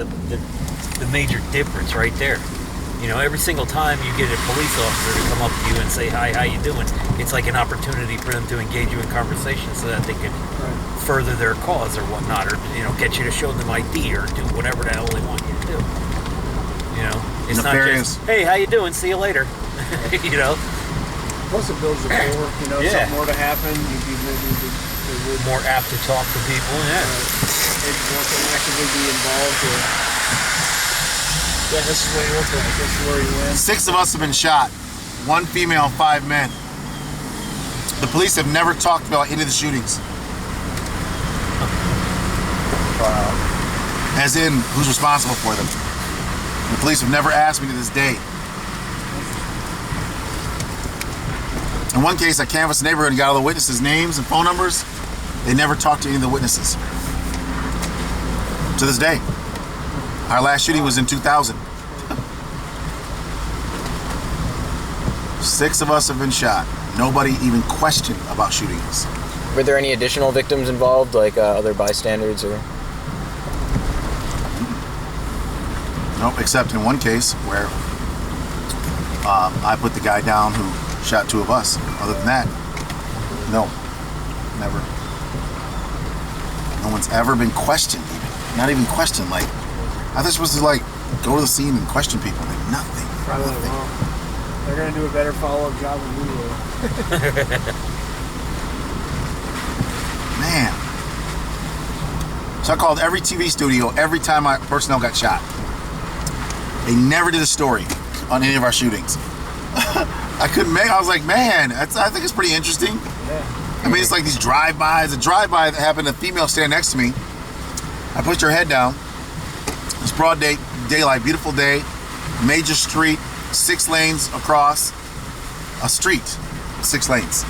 the major difference right there. You know, every single time you get a police officer to come up to you and say, hi, how you doing? It's like an opportunity for them to engage you in conversation so that they can further their cause or whatnot, or, you know, get you to show them ID or do whatever the hell they want you to do. You know, it's not just, hey, how you doing? See you later. You know? Plus it builds rapport, you know, if something more to happen, you'd be more apt to talk to people, They'd want to actively be involved or, this is what you look like, this is where you win. 6 of us have been shot. 1 female, 5 men. The police have never talked about any of the shootings. Wow. As in, who's responsible for them. The police have never asked me to this day. In one case, I canvassed the neighborhood and got all the witnesses' names and phone numbers. They never talked to any of the witnesses. To this day. Our last shooting was in 2000. 6 of us have been shot. Nobody even questioned about shooting us. Were there any additional victims involved, like other bystanders or? Nope, except in one case where I put the guy down who shot 2 of us. Other than that, no, never. No one's ever been questioned even. Not even questioned, like, I thought you're supposed to, like, go to the scene and question people. Like, nothing. Probably nothing. wrong. They're going to do a better follow-up job than we will. Man. So I called every TV studio every time my personnel got shot. They never did a story on any of our shootings. I was like, man, I think it's pretty interesting. Yeah. I mean, it's like these drive-bys. A drive-by that happened, a female standing next to me. I pushed her head down. It's broad daylight, beautiful day, major street, 6 lanes across a street, 6 lanes.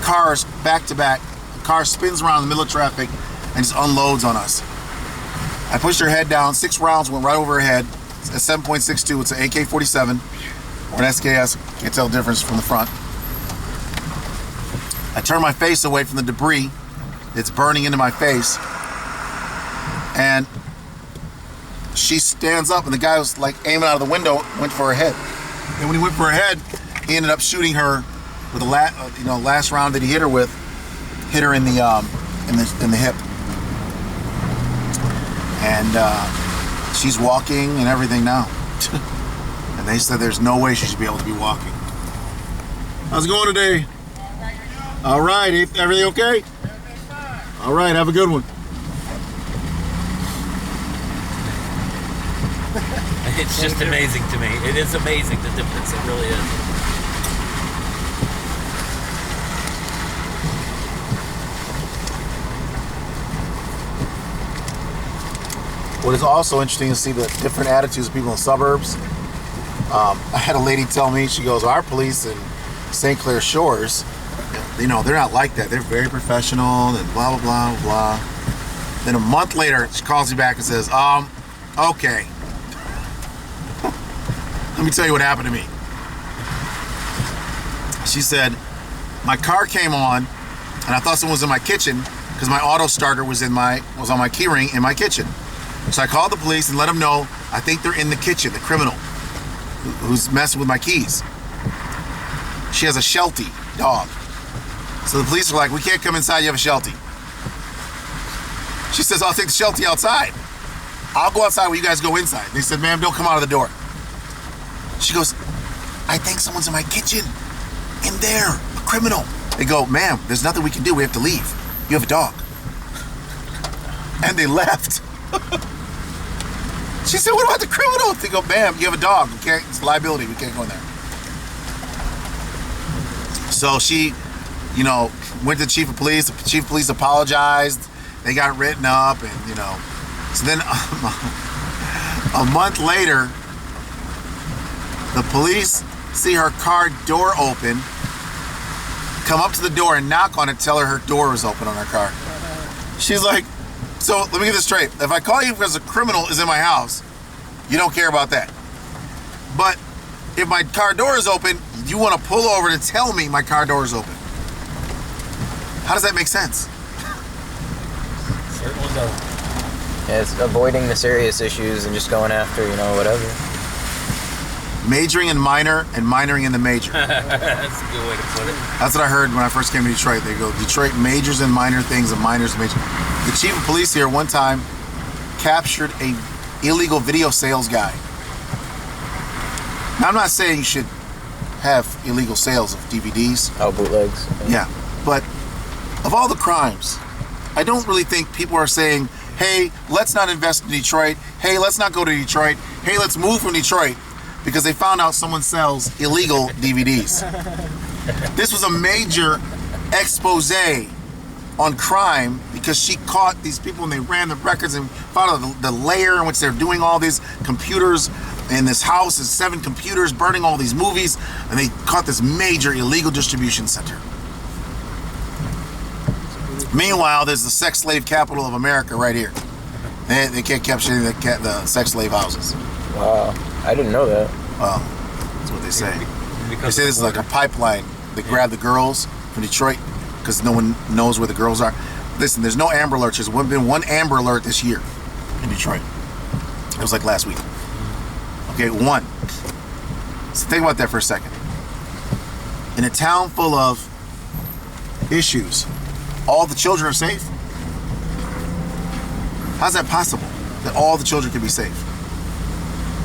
Cars back to back. The car spins around in the middle of traffic and just unloads on us. I pushed her head down. 6 rounds went right over her head. It's a 7.62. It's an AK-47 or an SKS. Can't tell the difference from the front. I turned my face away from the debris. It's burning into my face. And she stands up, and the guy was like aiming out of the window, went for her head. And when he went for her head, he ended up shooting her with the last round that he hit her with, hit her in the hip. And she's walking and everything now. And they said there's no way she should be able to be walking. How's it going today? All right, everything okay? All right, have a good one. It's just amazing to me. It is amazing, the difference. It really is. What is also interesting is to see the different attitudes of people in the suburbs. I had a lady tell me, she goes, our police in St. Clair Shores, you know, they're not like that. They're very professional and blah, blah, blah, blah. Then a month later, she calls me back and says, okay. Let me tell you what happened to me. She said, my car came on and I thought someone was in my kitchen because my auto starter was on my keyring in my kitchen. So I called the police and let them know I think they're in the kitchen, the criminal who's messing with my keys. She has a Sheltie dog. So the police were like, we can't come inside, you have a Sheltie. She says, I'll take the Sheltie outside. I'll go outside while you guys go inside. They said, ma'am, don't come out of the door. She goes, I think someone's in my kitchen. In there, a criminal. They go, ma'am, there's nothing we can do. We have to leave. You have a dog. And they left. She said, what about the criminal? They go, ma'am, you have a dog. We can't, it's liability. We can't go in there. So she, you know, went to the chief of police. The chief of police apologized. They got written up and, you know. So then a month later, the police see her car door open, come up to the door and knock on it, tell her her door was open on her car. She's like, so let me get this straight. If I call you because a criminal is in my house, you don't care about that. But if my car door is open, you want to pull over to tell me my car door is open. How does that make sense? Certainly does. Yeah, it's avoiding the serious issues and just going after, whatever. Majoring in minor and minoring in the major. That's a good way to put it. That's what I heard when I first came to Detroit. They go, Detroit majors in minor things and minors in major. The chief of police here one time captured a illegal video sales guy. Now, I'm not saying you should have illegal sales of DVDs. Oh, bootlegs. Yeah, but of all the crimes, I don't really think people are saying, hey, let's not invest in Detroit. Hey, let's not go to Detroit. Hey, let's move from Detroit, because they found out someone sells illegal DVDs. This was a major expose on crime, because she caught these people and they ran the records and found out the layer in which they're doing all these computers in this house. Is 7 computers burning all these movies, and they caught this major illegal distribution center. Meanwhile, there's the sex slave capital of America right here. They can't capture any of the sex slave houses. Wow, I didn't know that. Well, that's what they say. They Because say this is like a pipeline. They grab the girls from Detroit because no one knows where the girls are. Listen, there's no Amber Alerts. There's been one Amber Alert this year in Detroit. It was like last week. Okay, 1. So think about that for a second. In a town full of issues, all the children are safe? How's that possible, that all the children can be safe?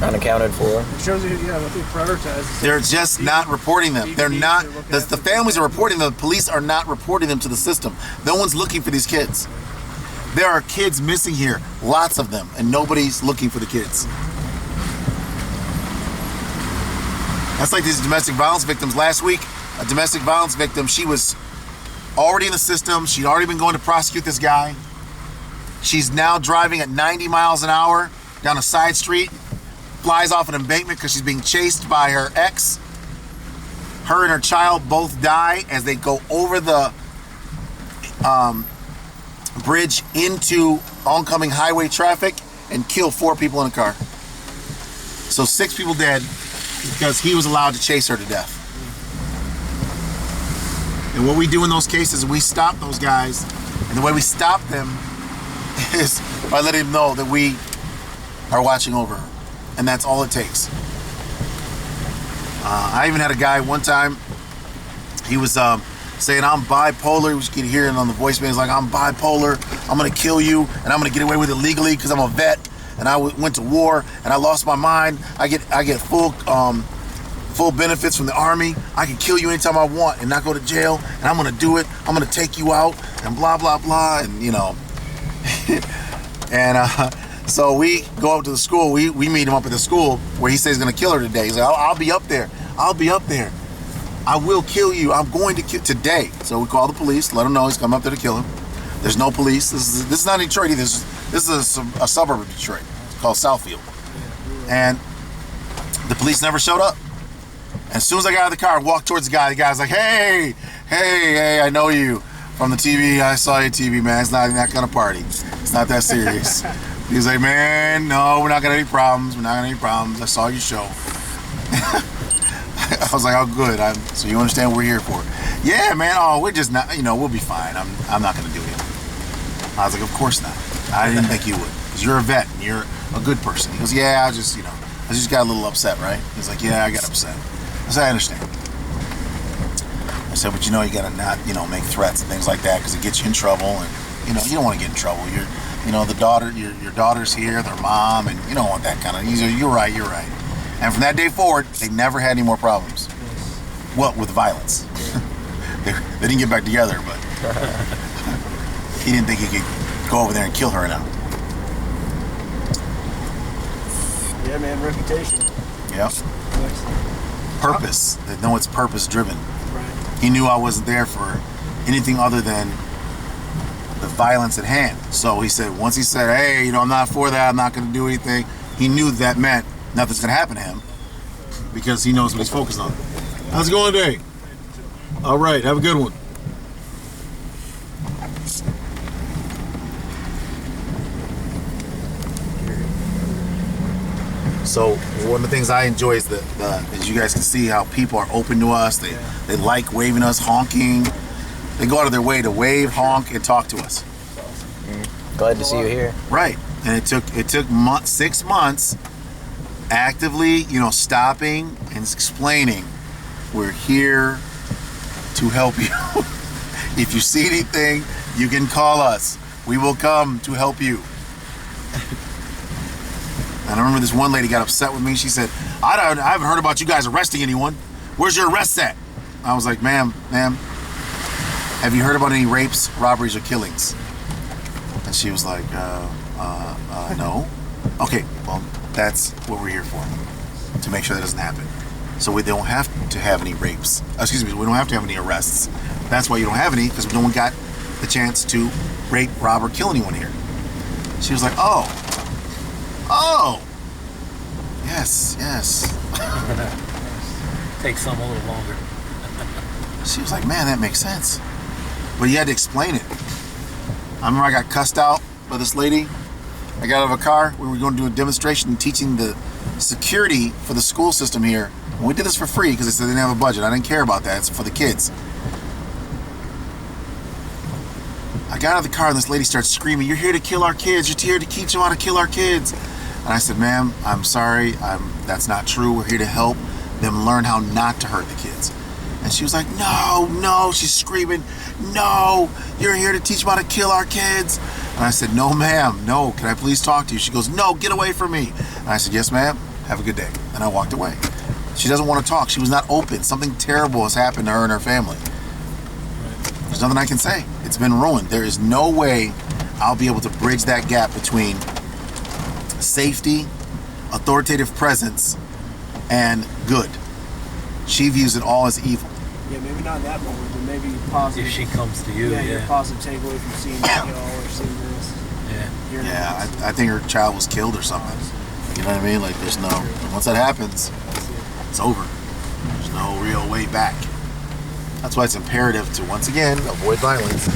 Unaccounted for. It shows you, what they prioritize. They're just not reporting them. They're not, the families are reporting them. The police are not reporting them to the system. No one's looking for these kids. There are kids missing here, lots of them, and nobody's looking for the kids. That's like these domestic violence victims. Last week, a domestic violence victim, she was already in the system. She'd already been going to prosecute this guy. She's now driving at 90 miles an hour down a side street, flies off an embankment because she's being chased by her ex. Her and her child both die as they go over the bridge into oncoming highway traffic and kill 4 people in a car. So 6 people dead because he was allowed to chase her to death. And what we do in those cases is we stop those guys, and the way we stop them is by letting them know that we are watching over her. And that's all it takes. I even had a guy one time, he was saying, I'm bipolar. You could hear it on the voicemail. He's like, I'm bipolar. I'm going to kill you, and I'm going to get away with it legally because I'm a vet, and I went to war, and I lost my mind. I get full benefits from the Army. I can kill you anytime I want and not go to jail, and I'm going to do it. I'm going to take you out, and blah, blah, blah, and, and so we go up to the school. We meet him up at the school where he says he's going to kill her today. He's like, I'll be up there. I'll be up there. I will kill you. I'm going to kill today. So we call the police, let them know he's coming up there to kill him. There's no police. This is not Detroit either. This is a suburb of Detroit. It's called Southfield. And the police never showed up. As soon as I got out of the car and walked towards the guy's like, hey, I know you from the TV. I saw you on TV, man. It's not that kind of party. It's not that serious. He's like, man, no, we're not gonna have any problems. We're not gonna have any problems. I saw your show. I was like, oh, good. So you understand what we're here for? Yeah, man. Oh, we're just not. We'll be fine. I'm not gonna do it. I was like, of course not. I didn't think you would, because you're a vet and you're a good person. He goes, yeah, I just got a little upset, right? He's like, yeah, I got upset. I said, I understand. I said, but you gotta not, make threats and things like that, because it gets you in trouble, and you don't want to get in trouble. The daughter, your daughter's here, their mom, and you don't want that kind of. You're right. And from that day forward, they never had any more problems. Well, with violence. they didn't get back together, but he didn't think he could go over there and kill her now. Yeah, man, reputation. Yep. Purpose. They know it's purpose driven. Right. He knew I wasn't there for anything other than the violence at hand. So he said, once he said, hey, I'm not for that, I'm not going to do anything, he knew that meant nothing's going to happen to him, because he knows what he's focused on. How's it going today? All right, have a good one. So one of the things I enjoy is as you guys can see how people are open to us. They like waving us, honking. They go out of their way to wave, honk, and talk to us. Glad to see you here. Right. And it took 6 months actively, stopping and explaining, we're here to help you. If you see anything, you can call us. We will come to help you. And I remember this one lady got upset with me. She said, I haven't heard about you guys arresting anyone. Where's your arrest at? I was like, ma'am, have you heard about any rapes, robberies, or killings? And she was like, no. Okay, well, that's what we're here for, to make sure that doesn't happen. So we don't have to have any rapes. We don't have to have any arrests. That's why you don't have any, because no one got the chance to rape, rob, or kill anyone here. She was like, oh, yes. Takes some a little longer. She was like, man, that makes sense. But you had to explain it. I remember I got cussed out by this lady. I got out of a car. We were going to do a demonstration teaching the security for the school system here. And we did this for free because they said they didn't have a budget. I didn't care about that. It's for the kids. I got out of the car and this lady starts screaming, you're here to kill our kids. You're here to teach them how to kill our kids. And I said, ma'am, I'm sorry. That's not true. We're here to help them learn how not to hurt the kids. And she was like, no. She's screaming, no, you're here to teach them how to kill our kids. And I said, no, ma'am, no. Can I please talk to you? She goes, no, get away from me. And I said, yes, ma'am. Have a good day. And I walked away. She doesn't want to talk. She was not open. Something terrible has happened to her and her family. There's nothing I can say. It's been ruined. There is no way I'll be able to bridge that gap between safety, authoritative presence, and good. She views it all as evil. Yeah, maybe not that moment, but maybe positive. If she comes to you, your positive takeaway from seeing or seeing this. Yeah, I think her child was killed or something. You know what I mean? Like, there's no... Once that happens, it's over. There's no real way back. That's why it's imperative to, once again, avoid violence.